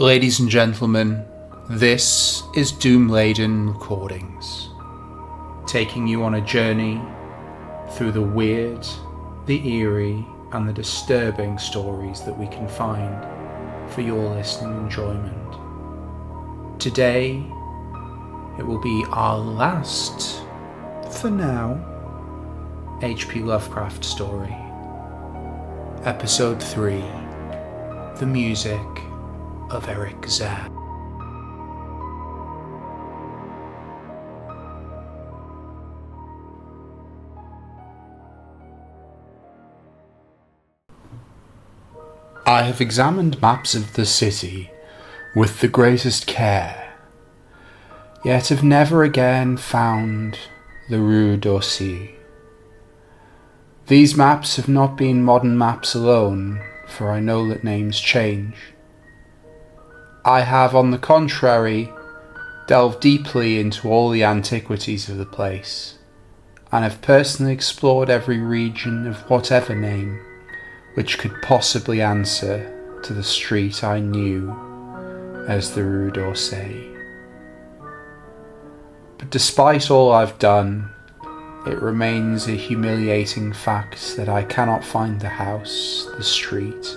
Ladies and gentlemen, this is Doomladen Recordings, taking you on a journey through the weird, the eerie, and the disturbing stories that we can find for your listening enjoyment. Today, it will be our last, for now, H.P. Lovecraft story. Episode 3, The Music of Erich Zann. I have examined maps of the city with the greatest care, yet have never again found the Rue d'Orsay. These maps have not been modern maps alone, for I know that names change. I have, on the contrary, delved deeply into all the antiquities of the place, and have personally explored every region of whatever name which could possibly answer to the street I knew as the Rue d'Orsay. But despite all I've done, it remains a humiliating fact that I cannot find the house, the street,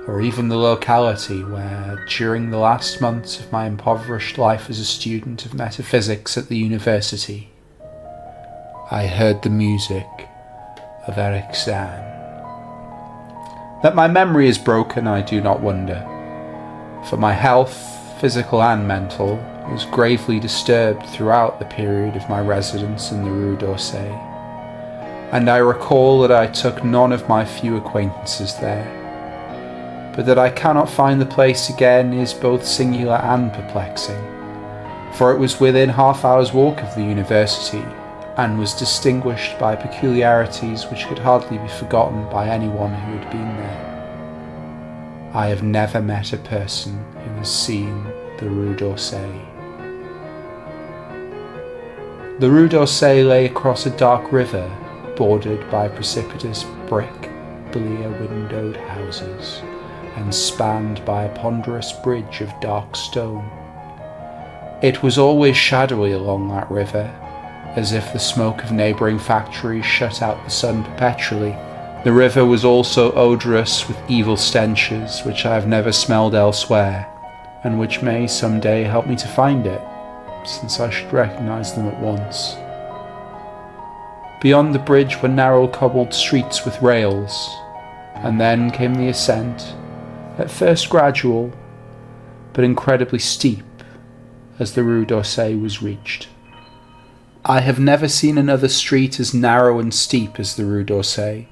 or even the locality where, during the last months of my impoverished life as a student of metaphysics at the university, I heard the music of Erich Zann. That my memory is broken, I do not wonder, for my health, physical and mental, was gravely disturbed throughout the period of my residence in the Rue d'Orsay, and I recall that I took none of my few acquaintances there. But that I cannot find the place again is both singular and perplexing, for it was within half-hour's walk of the university, and was distinguished by peculiarities which could hardly be forgotten by anyone who had been there. I have never met a person who has seen the Rue d'Orsay. The Rue d'Orsay lay across a dark river, bordered by precipitous brick, blear-windowed houses, and spanned by a ponderous bridge of dark stone. It was always shadowy along that river, as if the smoke of neighbouring factories shut out the sun perpetually. The river was also odorous with evil stenches which I have never smelled elsewhere, and which may some day help me to find it, since I should recognise them at once. Beyond the bridge were narrow cobbled streets with rails, and then came the ascent, at first gradual, but incredibly steep, as the Rue d'Orsay was reached. I have never seen another street as narrow and steep as the Rue d'Orsay.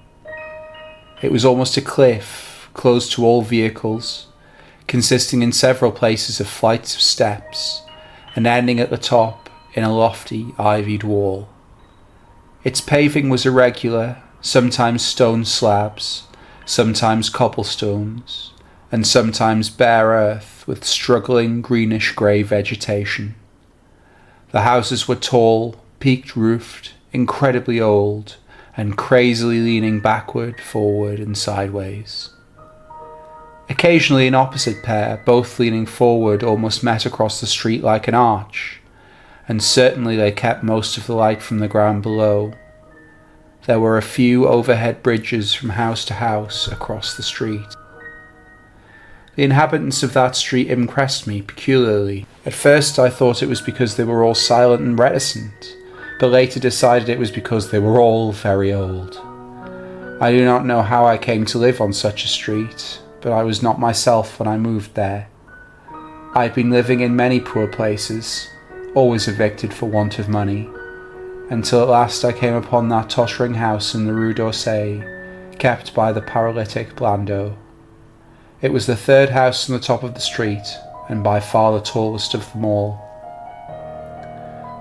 It was almost a cliff, closed to all vehicles, consisting in several places of flights of steps, and ending at the top in a lofty ivied wall. Its paving was irregular, sometimes stone slabs, sometimes cobblestones, and sometimes bare earth with struggling greenish-grey vegetation. The houses were tall, peaked-roofed, incredibly old, and crazily leaning backward, forward, and sideways. Occasionally an opposite pair, both leaning forward, almost met across the street like an arch, and certainly they kept most of the light from the ground below. There were a few overhead bridges from house to house across the street. The inhabitants of that street impressed me peculiarly. At first I thought it was because they were all silent and reticent, but later decided it was because they were all very old. I do not know how I came to live on such a street, but I was not myself when I moved there. I had been living in many poor places, always evicted for want of money, until at last I came upon that tottering house in the Rue d'Orsay, kept by the paralytic Blondeau. It was the third house on the top of the street, and by far the tallest of them all.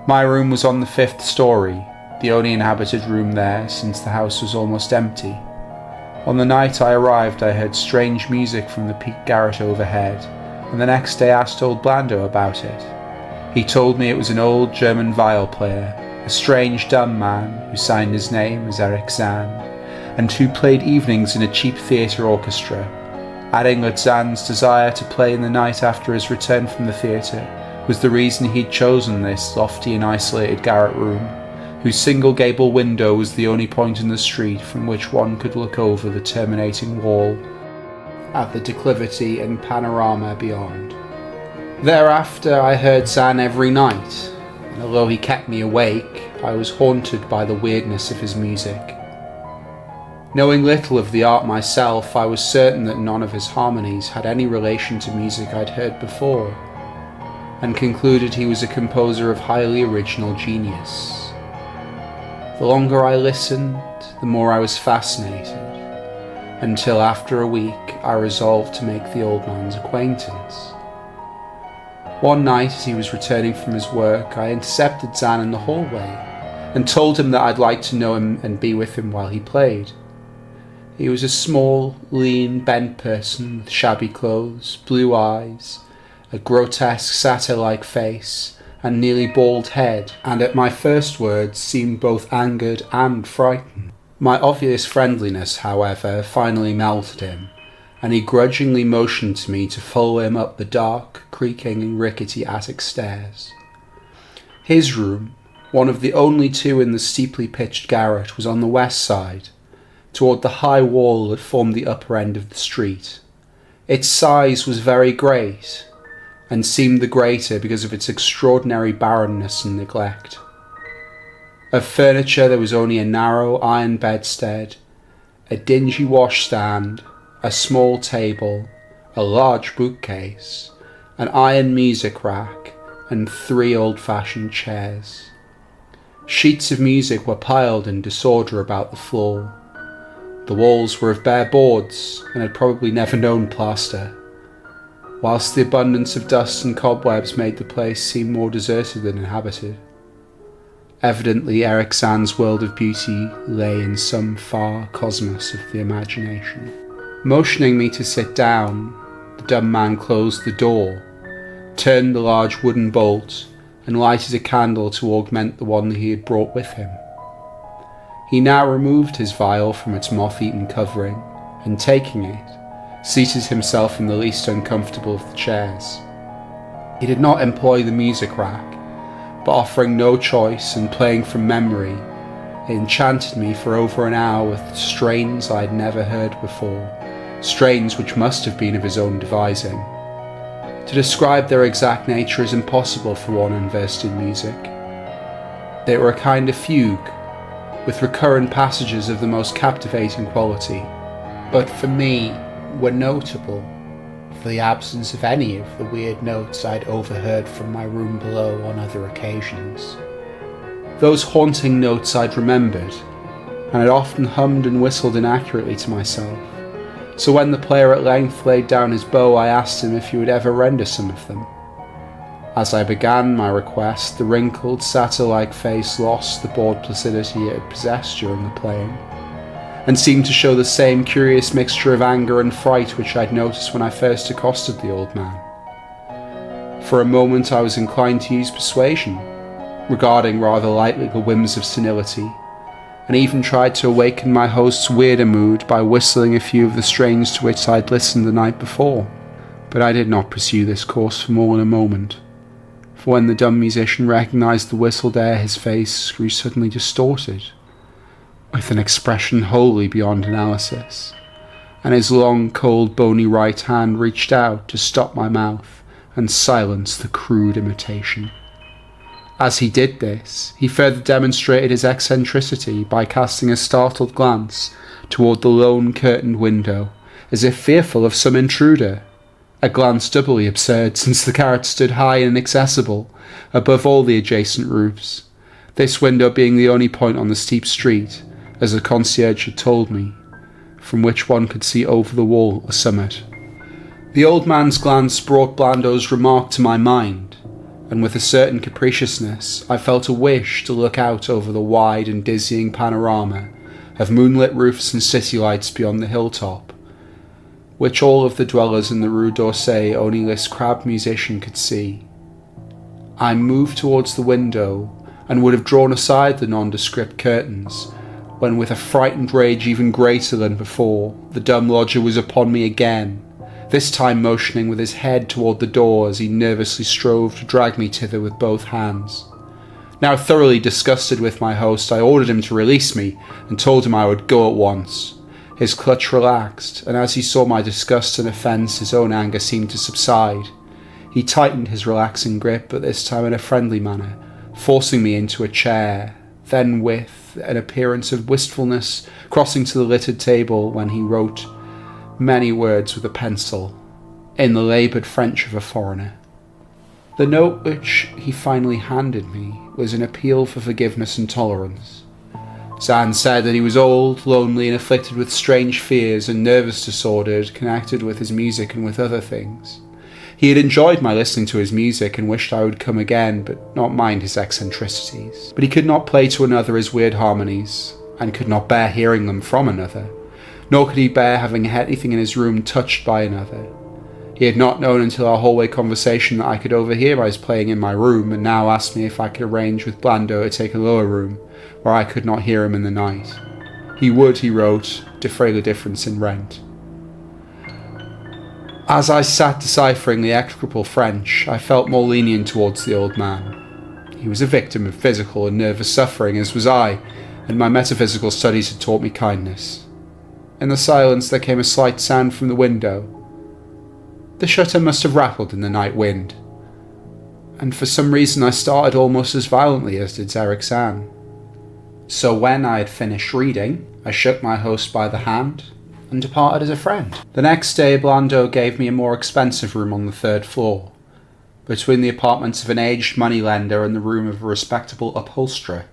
My room was on the 5th story, the only inhabited room there, since the house was almost empty. On the night I arrived I heard strange music from the peaked garret overhead, and the next day asked old Blondeau about it. He told me it was an old German viol player, a strange dumb man who signed his name as Erich Zann, and who played evenings in a cheap theatre orchestra, adding that Zann's desire to play in the night after his return from the theatre was the reason he'd chosen this lofty and isolated garret room, whose single gable window was the only point in the street from which one could look over the terminating wall at the declivity and panorama beyond. Thereafter I heard Zann every night, and although he kept me awake, I was haunted by the weirdness of his music. Knowing little of the art myself, I was certain that none of his harmonies had any relation to music I'd heard before, and concluded he was a composer of highly original genius. The longer I listened, the more I was fascinated, until after a week I resolved to make the old man's acquaintance. One night, as he was returning from his work, I intercepted Zann in the hallway and told him that I'd like to know him and be with him while he played. He was a small, lean, bent person with shabby clothes, blue eyes, a grotesque satyr-like face, and nearly bald head, and at my first words seemed both angered and frightened. My obvious friendliness, however, finally melted him, and he grudgingly motioned to me to follow him up the dark, creaking and rickety attic stairs. His room, one of the only two in the steeply pitched garret, was on the west side, toward the high wall that formed the upper end of the street. Its size was very great, and seemed the greater because of its extraordinary barrenness and neglect. Of furniture there was only a narrow iron bedstead, a dingy washstand, a small table, a large bookcase, an iron music rack, and 3 old-fashioned chairs. Sheets of music were piled in disorder about the floor. The walls were of bare boards and had probably never known plaster, whilst the abundance of dust and cobwebs made the place seem more deserted than inhabited. Evidently Erich Zann's world of beauty lay in some far cosmos of the imagination. Motioning me to sit down, the dumb man closed the door, turned the large wooden bolt, and lighted a candle to augment the one that he had brought with him. He now removed his viol from its moth-eaten covering, and taking it, seated himself in the least uncomfortable of the chairs. He did not employ the music rack, but offering no choice and playing from memory, it enchanted me for over an hour with strains I had never heard before, strains which must have been of his own devising. To describe their exact nature is impossible for one unversed in music. They were a kind of fugue, with recurrent passages of the most captivating quality, but for me were notable for the absence of any of the weird notes I'd overheard from my room below on other occasions. Those haunting notes I'd remembered, and had often hummed and whistled inaccurately to myself, so when the player at length laid down his bow I asked him if he would ever render some of them. As I began my request, the wrinkled, satyr-like face lost the bored placidity it had possessed during the playing, and seemed to show the same curious mixture of anger and fright which I'd noticed when I first accosted the old man. For a moment I was inclined to use persuasion, regarding rather lightly the whims of senility, and even tried to awaken my host's weirder mood by whistling a few of the strains to which I'd listened the night before. But I did not pursue this course for more than a moment, for when the dumb musician recognised the whistled air, his face grew suddenly distorted, with an expression wholly beyond analysis, and his long, cold, bony right hand reached out to stop my mouth and silence the crude imitation. As he did this, he further demonstrated his eccentricity by casting a startled glance toward the lone curtained window, as if fearful of some intruder, a glance doubly absurd since the garret stood high and inaccessible above all the adjacent roofs, this window being the only point on the steep street, as the concierge had told me, from which one could see over the wall a summit. The old man's glance brought Blando's remark to my mind, and with a certain capriciousness I felt a wish to look out over the wide and dizzying panorama of moonlit roofs and city lights beyond the hilltop, which all of the dwellers in the Rue d'Orsay only this crabbed musician could see. I moved towards the window and would have drawn aside the nondescript curtains, when with a frightened rage even greater than before, the dumb lodger was upon me again, this time motioning with his head toward the door as he nervously strove to drag me thither with both hands. Now thoroughly disgusted with my host, I ordered him to release me and told him I would go at once. His clutch relaxed, and as he saw my disgust and offence, his own anger seemed to subside. He tightened his relaxing grip, but this time in a friendly manner, forcing me into a chair, then with an appearance of wistfulness crossing to the littered table when he wrote many words with a pencil, in the laboured French of a foreigner. The note which he finally handed me was an appeal for forgiveness and tolerance. Zann said that he was old, lonely, and afflicted with strange fears and nervous disorders connected with his music and with other things. He had enjoyed my listening to his music and wished I would come again, but not mind his eccentricities. But he could not play to another his weird harmonies, and could not bear hearing them from another, nor could he bear having anything in his room touched by another. He had not known until our hallway conversation that I could overhear his playing in my room, and now asked me if I could arrange with Blando to take a lower room, where I could not hear him in the night. He would, he wrote, defray the difference in rent. As I sat deciphering the execrable French, I felt more lenient towards the old man. He was a victim of physical and nervous suffering, as was I, and my metaphysical studies had taught me kindness. In the silence there came a slight sound from the window. The shutter must have rattled in the night wind, and for some reason I started almost as violently as did Erich Zann. So when I had finished reading, I shook my host by the hand and departed as a friend. The next day Blando gave me a more expensive room on the 3rd floor, between the apartments of an aged moneylender and the room of a respectable upholsterer.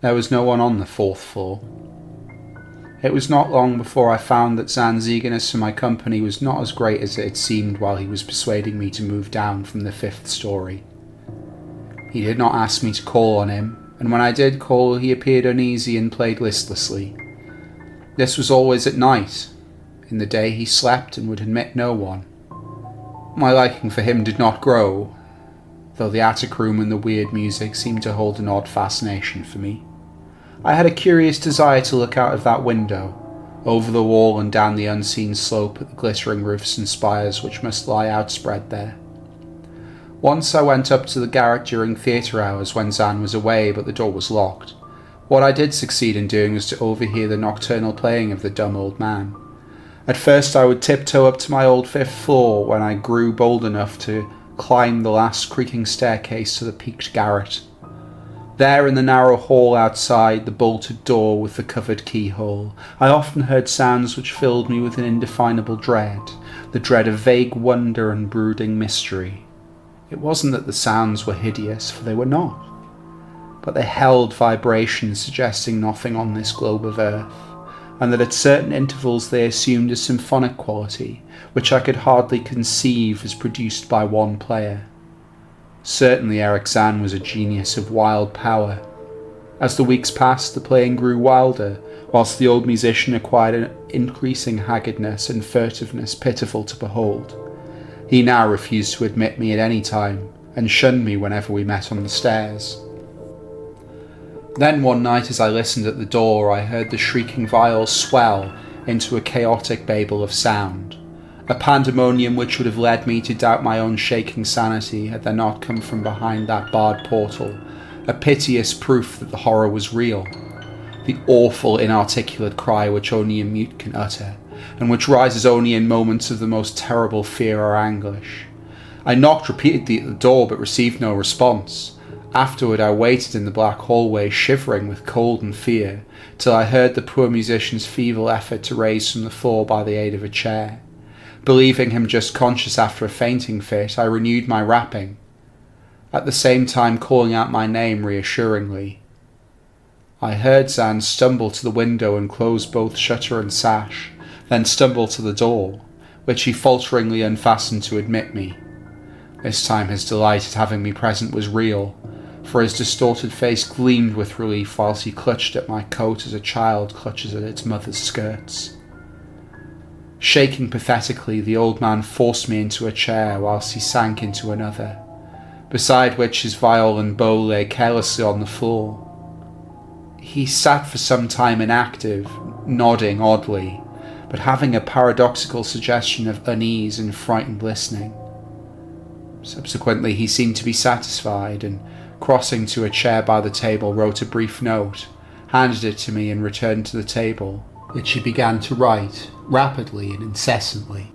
There was no one on the 4th floor. It was not long before I found that Zann's eagerness for my company was not as great as it had seemed while he was persuading me to move down from the 5th story. He did not ask me to call on him, and when I did call he appeared uneasy and played listlessly. This was always at night. In the day he slept and would admit no one. My liking for him did not grow, though the attic room and the weird music seemed to hold an odd fascination for me. I had a curious desire to look out of that window, over the wall and down the unseen slope at the glittering roofs and spires which must lie outspread there. Once I went up to the garret during theatre hours when Zann was away, but the door was locked. What I did succeed in doing was to overhear the nocturnal playing of the dumb old man. At first I would tiptoe up to my old 5th floor when I grew bold enough to climb the last creaking staircase to the peaked garret. There in the narrow hall outside the bolted door with the covered keyhole, I often heard sounds which filled me with an indefinable dread, the dread of vague wonder and brooding mystery. It wasn't that the sounds were hideous, for they were not, but they held vibrations suggesting nothing on this globe of earth, and that at certain intervals they assumed a symphonic quality, which I could hardly conceive as produced by one player. Certainly Erich Zann was a genius of wild power. As the weeks passed, the playing grew wilder, whilst the old musician acquired an increasing haggardness and furtiveness pitiful to behold. He now refused to admit me at any time, and shunned me whenever we met on the stairs. Then one night as I listened at the door, I heard the shrieking viol swell into a chaotic babel of sound, a pandemonium which would have led me to doubt my own shaking sanity had there not come from behind that barred portal a piteous proof that the horror was real, the awful inarticulate cry which only a mute can utter, and which rises only in moments of the most terrible fear or anguish. I knocked repeatedly at the door but received no response. Afterward I waited in the black hallway, shivering with cold and fear, till I heard the poor musician's feeble effort to raise from the floor by the aid of a chair. Believing him just conscious after a fainting fit, I renewed my rapping, at the same time calling out my name reassuringly. I heard Zann stumble to the window and close both shutter and sash, then stumble to the door, which he falteringly unfastened to admit me. This time his delight at having me present was real, for his distorted face gleamed with relief whilst he clutched at my coat as a child clutches at its mother's skirts. Shaking pathetically, the old man forced me into a chair whilst he sank into another, beside which his viol and bow lay carelessly on the floor. He sat for some time inactive, nodding oddly, but having a paradoxical suggestion of unease and frightened listening. Subsequently, he seemed to be satisfied, and crossing to a chair by the table, wrote a brief note, handed it to me, and returned to the table, which he began to write, rapidly and incessantly.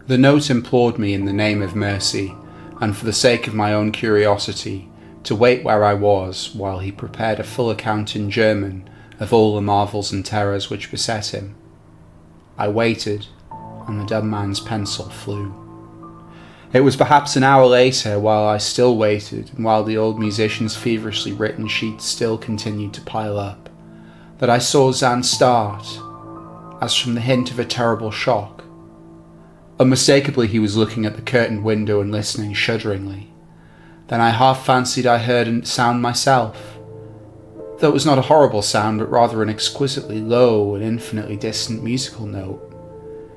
The note implored me in the name of mercy, and for the sake of my own curiosity, to wait where I was while he prepared a full account in German of all the marvels and terrors which beset him. I waited, and the dumb man's pencil flew. It was perhaps an hour later, while I still waited, and while the old musician's feverishly written sheets still continued to pile up, that I saw Zann start, as from the hint of a terrible shock. Unmistakably he was looking at the curtained window and listening shudderingly. Then I half fancied I heard a sound myself, though it was not a horrible sound, but rather an exquisitely low and infinitely distant musical note,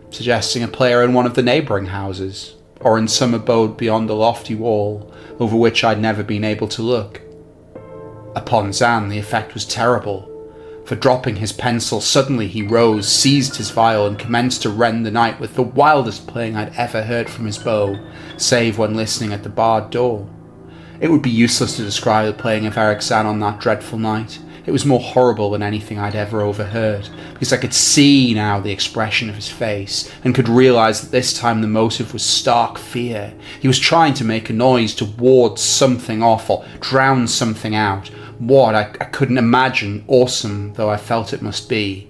suggesting a player in one of the neighbouring houses, or in some abode beyond the lofty wall over which I'd never been able to look. Upon Zann the effect was terrible, for dropping his pencil suddenly he rose, seized his viol, and commenced to rend the night with the wildest playing I'd ever heard from his bow, save when listening at the barred door. It would be useless to describe the playing of Erich Zann on that dreadful night. It was more horrible than anything I'd ever overheard, because I could see now the expression of his face, and could realise that this time the motive was stark fear. He was trying to make a noise to ward something off, or drown something out. What, I couldn't imagine, awesome though I felt it must be.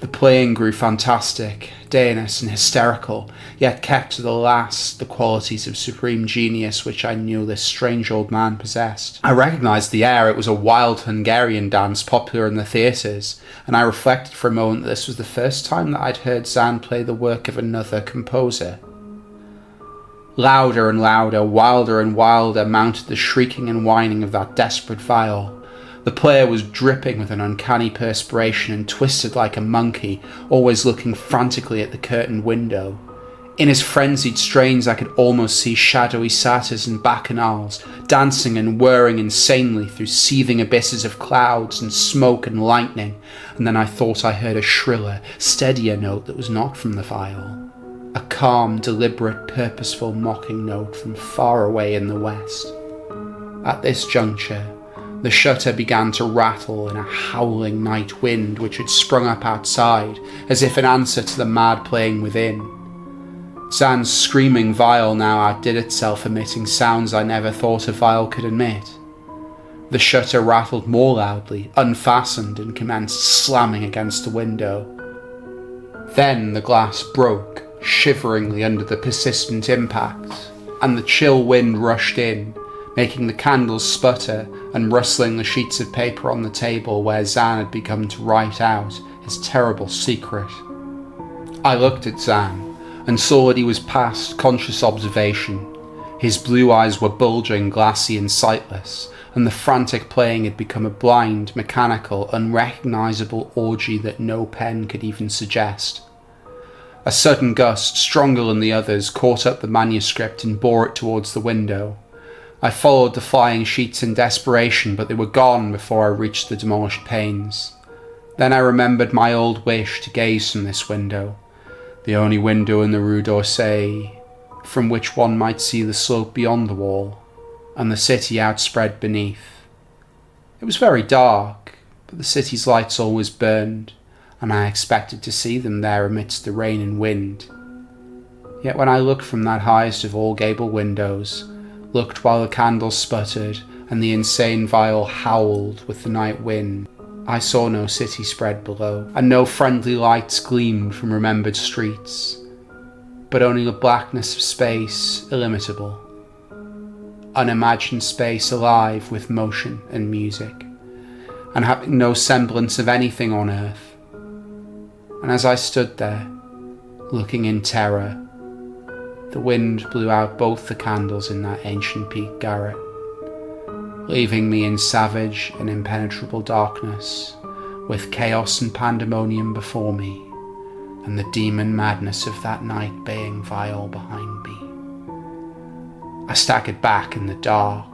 The playing grew fantastic, Danish and hysterical, yet kept to the last the qualities of supreme genius which I knew this strange old man possessed. I recognised the air. It was a wild Hungarian dance popular in the theatres, and I reflected for a moment that this was the first time that I'd heard Zann play the work of another composer. Louder and louder, wilder and wilder mounted the shrieking and whining of that desperate viol. The player was dripping with an uncanny perspiration and twisted like a monkey, always looking frantically at the curtained window. In his frenzied strains I could almost see shadowy satyrs and bacchanals, dancing and whirring insanely through seething abysses of clouds and smoke and lightning, and then I thought I heard a shriller, steadier note that was not from the viol. A calm, deliberate, purposeful mocking note from far away in the west. At this juncture, the shutter began to rattle in a howling night wind which had sprung up outside, as if in answer to the mad playing within. Zann's screaming viol now outdid itself, emitting sounds I never thought a viol could emit. The shutter rattled more loudly, unfastened, and commenced slamming against the window. Then the glass broke, shiveringly under the persistent impact, and the chill wind rushed in, making the candles sputter and rustling the sheets of paper on the table where Zann had begun to write out his terrible secret. I looked at Zann and saw that he was past conscious observation. His blue eyes were bulging, glassy and sightless, and the frantic playing had become a blind, mechanical, unrecognisable orgy that no pen could even suggest. A sudden gust, stronger than the others, caught up the manuscript and bore it towards the window. I followed the flying sheets in desperation, but they were gone before I reached the demolished panes. Then I remembered my old wish to gaze from this window, the only window in the Rue d'Orsay, from which one might see the slope beyond the wall, and the city outspread beneath. It was very dark, but the city's lights always burned, and I expected to see them there amidst the rain and wind. Yet when I looked from that highest of all gable windows, looked while the candles sputtered and the insane viol howled with the night wind, I saw no city spread below, and no friendly lights gleamed from remembered streets, but only the blackness of space illimitable, unimagined space alive with motion and music, and having no semblance of anything on earth. And as I stood there, looking in terror, the wind blew out both the candles in that ancient peak garret, leaving me in savage and impenetrable darkness, with chaos and pandemonium before me, and the demon madness of that night baying viol behind me. I staggered back in the dark,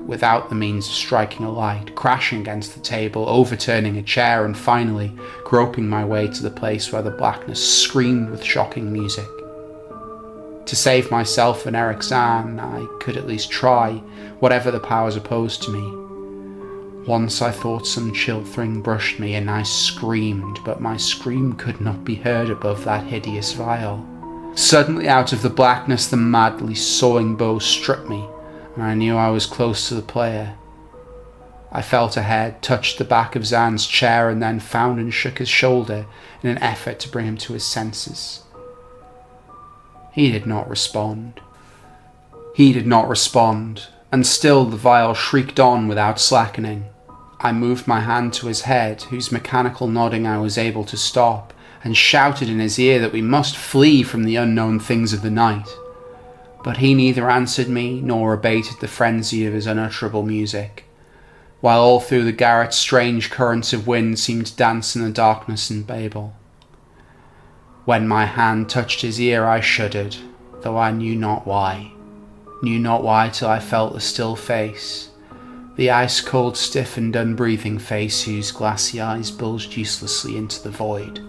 without the means of striking a light, crashing against the table, overturning a chair, and finally groping my way to the place where the blackness screamed with shocking music. To save myself and Erich Zann, I could at least try, whatever the powers opposed to me. Once I thought some chill thing brushed me and I screamed, but my scream could not be heard above that hideous vial. Suddenly out of the blackness the madly sawing bow struck me, and I knew I was close to the player. I felt ahead, touched the back of Zann's chair, and then found and shook his shoulder in an effort to bring him to his senses. He did not respond, and still the vial shrieked on without slackening. I moved my hand to his head, whose mechanical nodding I was able to stop, and shouted in his ear that we must flee from the unknown things of the night. But he neither answered me nor abated the frenzy of his unutterable music, while all through the garret strange currents of wind seemed to dance in the darkness in Babel. When my hand touched his ear I shuddered, though I knew not why till I felt the still face, the ice-cold, stiffened, unbreathing face whose glassy eyes bulged uselessly into the void.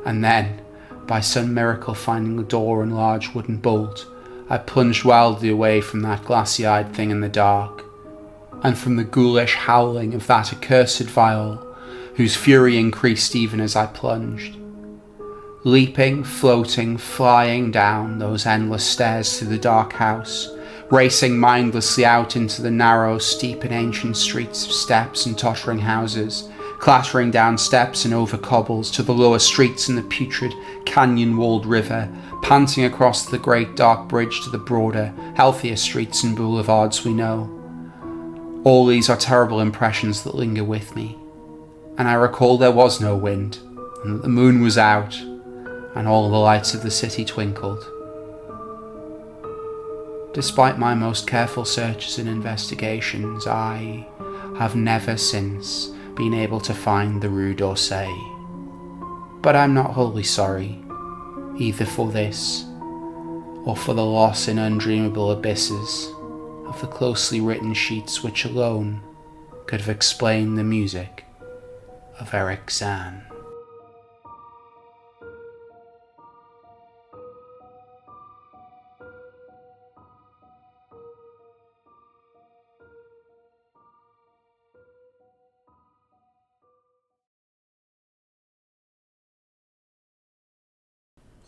And then, by some miracle finding the door and large wooden bolt, I plunged wildly away from that glassy-eyed thing in the dark, and from the ghoulish howling of that accursed vial, whose fury increased even as I plunged. Leaping, floating, flying down those endless stairs through the dark house, racing mindlessly out into the narrow, steep and ancient streets of steps and tottering houses, clattering down steps and over cobbles to the lower streets in the putrid, canyon-walled river, panting across the great dark bridge to the broader, healthier streets and boulevards we know. All these are terrible impressions that linger with me, and I recall there was no wind, and that the moon was out, and all the lights of the city twinkled. Despite my most careful searches and investigations, I have never since been able to find the Rue d'Orsay. But I'm not wholly sorry, either for this, or for the loss in undreamable abysses of the closely written sheets which alone could have explained the music of Erich Zann.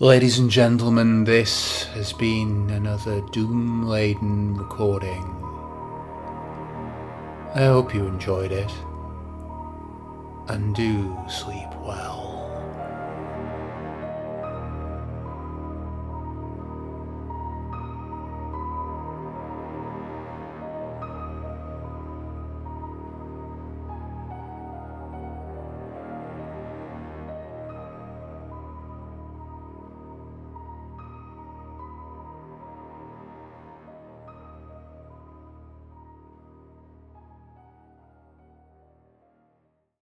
Ladies and gentlemen, this has been another Doomladen recording. I hope you enjoyed it, and do sleep well.